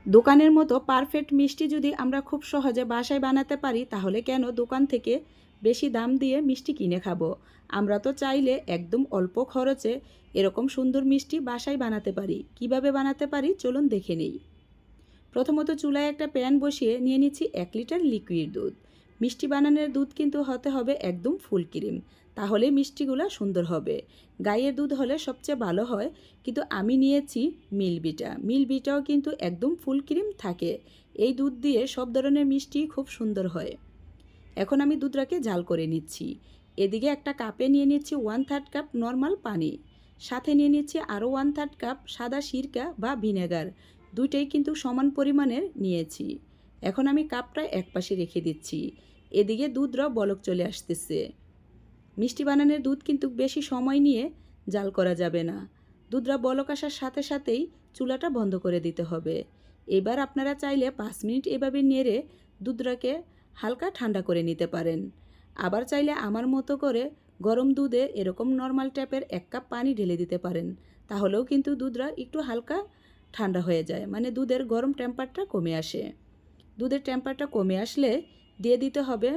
দোকানের মতো পারফেক্ট মিষ্টি যদি আমরা খুব সহজে বাসায় বানাতে পারি, তাহলে কেন দোকান থেকে বেশি দাম দিয়ে মিষ্টি কিনে খাবো? আমরা তো চাইলে একদম অল্প খরচে এরকম সুন্দর মিষ্টি বাসায় বানাতে পারি। কিভাবে বানাতে পারি চলুন দেখে নিই। প্রথমত চুলায় একটা প্যান বসিয়ে নিয়ে নিচ্ছি 1 লিটার লিকুইড দুধ। মিষ্টি বানানোর দুধ কিন্তু হতে হবে একদম ফুল ক্রিম, তাহলে মিষ্টিগুলো সুন্দর হবে। গাইয়ের দুধ হলে সবচেয়ে ভালো হয়, কিন্তু আমি নিয়েছি মিল্কভিটা। মিল্কভিটাও কিন্তু একদম ফুল ক্রিম থাকে। এই দুধ দিয়ে সব ধরনের মিষ্টি খুব সুন্দর হয়। এখন আমি দুধটাকে জাল করে নিচ্ছি। এদিকে একটা কাপে নিয়ে নিচ্ছি 1/3 কাপ নর্মাল পানি, সাথে নিয়ে নিচ্ছি আরও 1/3 কাপ সাদা সিরকা বা ভিনেগার। দুইটাই কিন্তু সমান পরিমাণের নিয়েছি। এখন আমি কাপটা একপাশে রেখে দিচ্ছি। এদিকে দুধটাও বলক চলে আসতেছে। মিষ্টি বানানোর দুধ কিন্তু বেশি সময় নিয়ে জাল করা যাবে না। দুধটা বলক আসার সাথে সাথেই চুলাটা বন্ধ করে দিতে হবে। এবার আপনারা চাইলে 5 মিনিট এভাবে নেড়ে দুধটাকে হালকা ঠান্ডা করে নিতে পারেন। আবার চাইলে আমার মতো করে গরম দুধে এরকম নর্মাল ট্যাপের 1 কাপ পানি ঢেলে দিতে পারেন। তাহলেও কিন্তু দুধটা একটু হালকা ঠান্ডা হয়ে যায়, মানে দুধের গরম টেম্পারটা কমে আসে। দুধের টেম্পারটা কমে আসলে দিয়ে দিতে হবে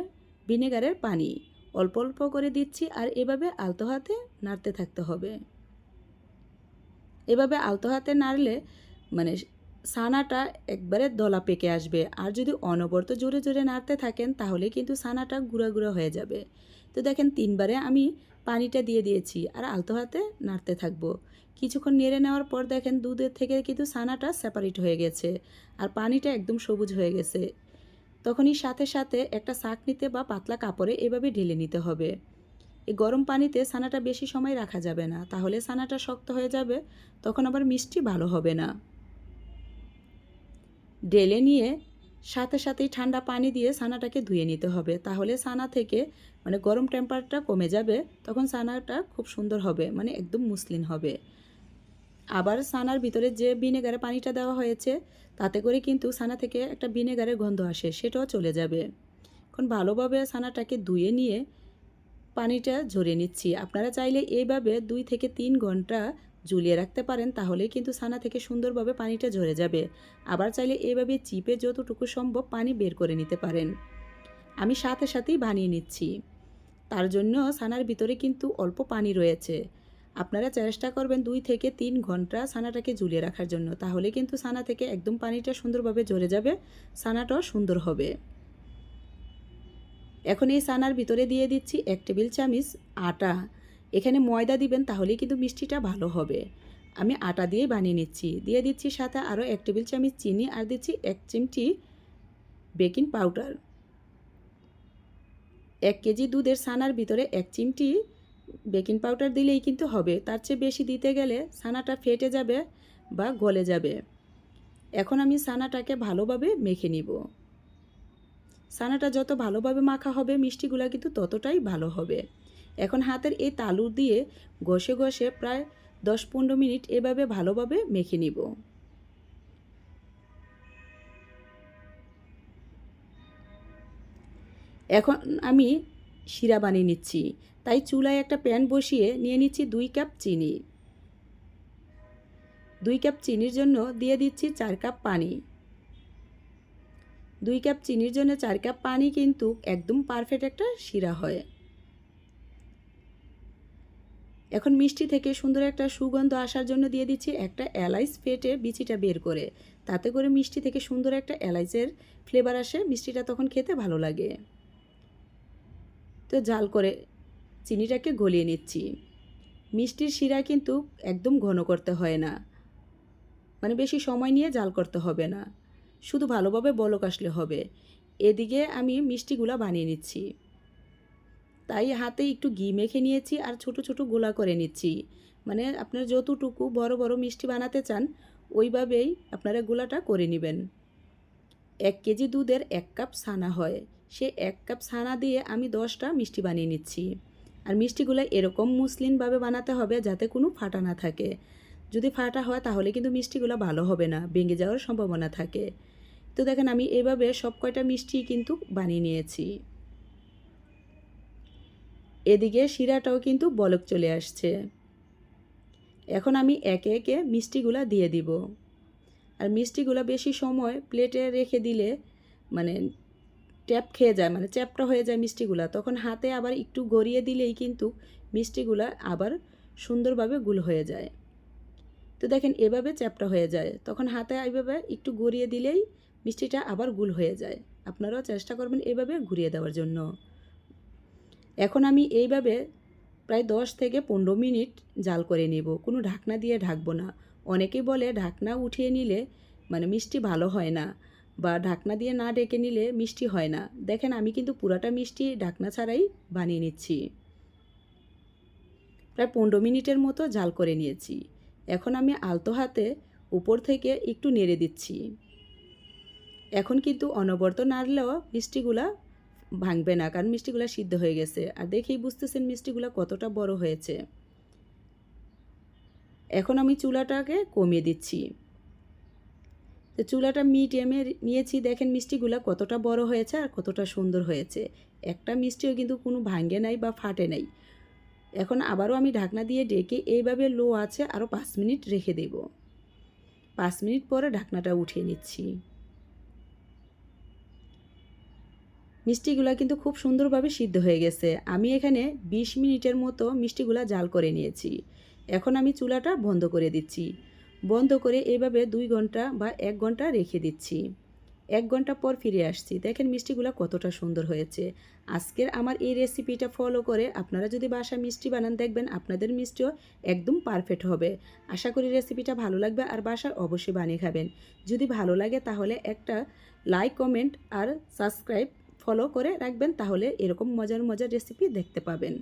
ভিনেগারের পানি। অল্প অল্প করে দিচ্ছি আর এভাবে আলতো হাতে নাড়তে থাকতে হবে। এভাবে আলতো হাতে নাড়লে মানে ছানাটা একবারে দলা পেকে আসবে। আর যদি অনবরত জোরে জোরে নাড়তে থাকেন তাহলে কিন্তু ছানাটা গুঁড়া গুঁড়া হয়ে যাবে। তো দেখেন 3বারে আমি পানিটা দিয়ে দিয়েছি আর আলতো হাতে নাড়তে থাকবো। কিছুক্ষণ নেড়ে নেওয়ার পর দেখেন দুধের থেকে কিন্তু ছানাটা সেপারেট হয়ে গেছে আর পানিটা একদম সবুজ হয়ে গেছে। তখনই সাথে সাথে একটা ছাঁকনিতে বা পাতলা কাপড়ে এভাবে ঢেলে নিতে হবে। এই গরম পানিতে ছানাটা বেশি সময় রাখা যাবে না, তাহলে ছানাটা শক্ত হয়ে যাবে, তখন আবার মিষ্টি ভালো হবে না। ঢেলে নিয়ে সাথে সাথেই ঠান্ডা পানি দিয়ে ছানাটাকে ধুয়ে নিতে হবে, তাহলে ছানা থেকে মানে গরম টেম্পারেচারটা কমে যাবে, তখন ছানাটা খুব সুন্দর হবে, মানে একদম মসৃণ হবে। আবার ছানার ভিতরে যে ভিনেগারের পানিটা দেওয়া হয়েছে তাতে করে কিন্তু ছানা থেকে একটা ভিনেগারের গন্ধ আসে, সেটাও চলে যাবে। এখন ভালোভাবে ছানাটাকে ধুয়ে নিয়ে পানিটা ঝরিয়ে নিচ্ছি। আপনারা চাইলে এইভাবে 2 থেকে 3 ঘন্টা ঝুলিয়ে রাখতে পারেন, তাহলে কিন্তু ছানা থেকে সুন্দরভাবে পানিটা ঝরে যাবে। আবার চাইলে এইভাবে চিপে যতটুকু সম্ভব পানি বের করে নিতে পারেন। আমি সাথে সাথেই বানিয়ে নিচ্ছি, তার জন্য ছানার ভিতরে কিন্তু অল্প পানি রয়েছে। আপনারা চেষ্টা করবেন 2 থেকে 3 ঘন্টা ছানাটাকে ঝুলিয়ে রাখার জন্য, তাহলে কিন্তু ছানা থেকে একদম পানিটা সুন্দরভাবে ঝরে যাবে, ছানাটাও সুন্দর হবে। এখন এই ছানার ভিতরে দিয়ে দিচ্ছি 1 টেবিল চামচ আটা। এখানে ময়দা দিবেন, তাহলেই কিন্তু মিষ্টিটা ভালো হবে। আমি আটা দিয়ে বানিয়ে নিচ্ছি। দিয়ে দিচ্ছি সাথে আরও 1 টেবিল চামচ চিনি আর দিচ্ছি 1 চিমটি বেকিং পাউডার। 1 কেজি দুধের ছানার ভিতরে 1 চিমটি বেকিং পাউডার দিলেই কিন্তু হবে, তার চেয়ে বেশি দিতে গেলে ছানাটা ফেটে যাবে বা গলে যাবে। এখন আমি ছানাটাকে ভালোভাবে মেখে নিব। ছানাটা যত ভালোভাবে মাখা হবে মিষ্টিগুলো কিন্তু ততটাই ভালো হবে। এখন হাতের এই তালু দিয়ে ঘষে ঘষে প্রায় 10-15 মিনিট এভাবে ভালোভাবে মেখে নিব। এখন আমি শিরা বানিয়ে নিচ্ছি, তাই চুলায় একটা প্যান বসিয়ে নিয়ে নিচ্ছি 2 কাপ চিনি। 2 কাপ চিনির জন্য দিয়ে দিচ্ছি 4 কাপ পানি। 2 কাপ চিনির জন্য 4 কাপ পানি কিন্তু একদম পারফেক্ট একটা শিরা হয়। এখন মিষ্টি থেকে সুন্দর একটা সুগন্ধ আসার জন্য দিয়ে দিচ্ছি একটা এলাচ ফেটে বিচিটা বের করে, তাতে করে মিষ্টি থেকে সুন্দর একটা এলাচের ফ্লেভার আসে, মিষ্টিটা তখন খেতে ভালো লাগে। তো জাল করে চিনিটাকে গলিয়ে নিচ্ছি। মিষ্টির শিরা কিন্তু একদম ঘন করতে হয় না, মানে বেশি সময় নিয়ে জাল করতে হবে না, শুধু ভালোভাবে বলক আসলে হবে। এদিকে আমি মিষ্টিগুলা বানিয়ে নিচ্ছি, তাই হাতে একটু ঘি মেখে নিয়েছি আর ছোট ছোট গোলা করে নিচ্ছি। মানে আপনার যতটুকু বড় বড় মিষ্টি বানাতে চান ওইভাবেই আপনারা গোলাটা করে নেবেন। 1 কেজি দুধের 1 কাপ ছানা হয়, সে 1 কাপ ছানা দিয়ে আমি 10টা মিষ্টি বানিয়ে নিচ্ছি। আর মিষ্টিগুলো এরকম মসৃণভাবে বানাতে হবে যাতে কোনো ফাটা না থাকে। যদি ফাটা হয় তাহলে কিন্তু মিষ্টিগুলো ভালো হবে না, ভেঙে যাওয়ার সম্ভাবনা থাকে। তো দেখেন আমি এভাবে সব কয়টা মিষ্টি কিন্তু বানিয়ে নিয়েছি। এদিকে শিরাটাও কিন্তু বলক চলে আসছে। এখন আমি একে একে মিষ্টিগুলা দিয়ে দিব। আর মিষ্টিগুলো বেশি সময় প্লেটে রেখে দিলে মানে ট্যাপ খেয়ে যায়, মানে চ্যাপটা হয়ে যায় মিষ্টিগুলা। তখন হাতে আবার একটু গড়িয়ে দিলেই কিন্তু মিষ্টিগুলা আবার সুন্দরভাবে গুল হয়ে যায়। তো দেখেন এভাবে চ্যাপটা হয়ে যায়, তখন হাতে এইভাবে একটু গড়িয়ে দিলেই মিষ্টিটা আবার গুল হয়ে যায়। আপনারাও চেষ্টা করবেন এভাবে ঘুরিয়ে দেওয়ার জন্য। এখন আমি এইভাবে প্রায় 10 থেকে 15 মিনিট জাল করে নেব, কোনো ঢাকনা দিয়ে ঢাকবো না। অনেকেই বলে ঢাকনা উঠিয়ে নিলে মানে মিষ্টি ভালো হয় না, বা ঢাকনা দিয়ে না ঢেকে নিলে মিষ্টি হয় না। দেখেন আমি কিন্তু পুরাটা মিষ্টি ঢাকনা ছাড়াই বানিয়ে নিচ্ছি। প্রায় 15 মিনিটের মতো জাল করে নিয়েছি। এখন আমি আলতো হাতে উপর থেকে একটু নেড়ে দিচ্ছি। এখন কিন্তু অনবরত নাড়লেও মিষ্টিগুলা ভাঙবে না, কারণ মিষ্টিগুলা সিদ্ধ হয়ে গেছে। আর দেখেই বুঝতেছেন মিষ্টিগুলা কতটা বড় হয়েছে। এখন আমি চুলাটাকে কমিয়ে দিচ্ছি। তো চুলাটা মিডিয়ামে নিয়েছি। দেখেন মিষ্টিগুলা কতটা বড় হয়েছে আর কতটা সুন্দর হয়েছে। একটা মিষ্টিও কিন্তু কোনো ভাঙে নাই বা ফাটে নাই। এখন আবারও আমি ঢাকনা দিয়ে ঢেকে এইভাবে লো আছে আরও 5 মিনিট রেখে দেব। 5 মিনিট পরে ঢাকনাটা উঠিয়ে নিচ্ছি। মিষ্টিগুলা কিন্তু খুব সুন্দরভাবে সিদ্ধ হয়ে গেছে। আমি এখানে 20 মিনিটের মতো মিষ্টিগুলা জাল করে নিয়েছি। এখন আমি চুলাটা বন্ধ করে দিচ্ছি। বন্ধ করে এভাবে 2 ঘন্টা বা 1 ঘন্টা রেখে দিচ্ছি। 1 ঘন্টা পর ফিরে আসছি। দেখেন মিষ্টিগুলা কতটা সুন্দর হয়েছে। আজকের আমার এই রেসিপিটা ফলো করে আপনারা যদি বাসায় মিষ্টি বানান, দেখবেন আপনাদের মিষ্টিও একদম পারফেক্ট হবে। আশা করি রেসিপিটা ভালো লাগবে আর বাসায় অবশ্যই বানিয়ে খাবেন। যদি ভালো লাগে তাহলে একটা লাইক, কমেন্ট আর সাবস্ক্রাইব ফলো করে রাখবেন, তাহলে এরকম মজার মজার রেসিপি দেখতে পাবেন।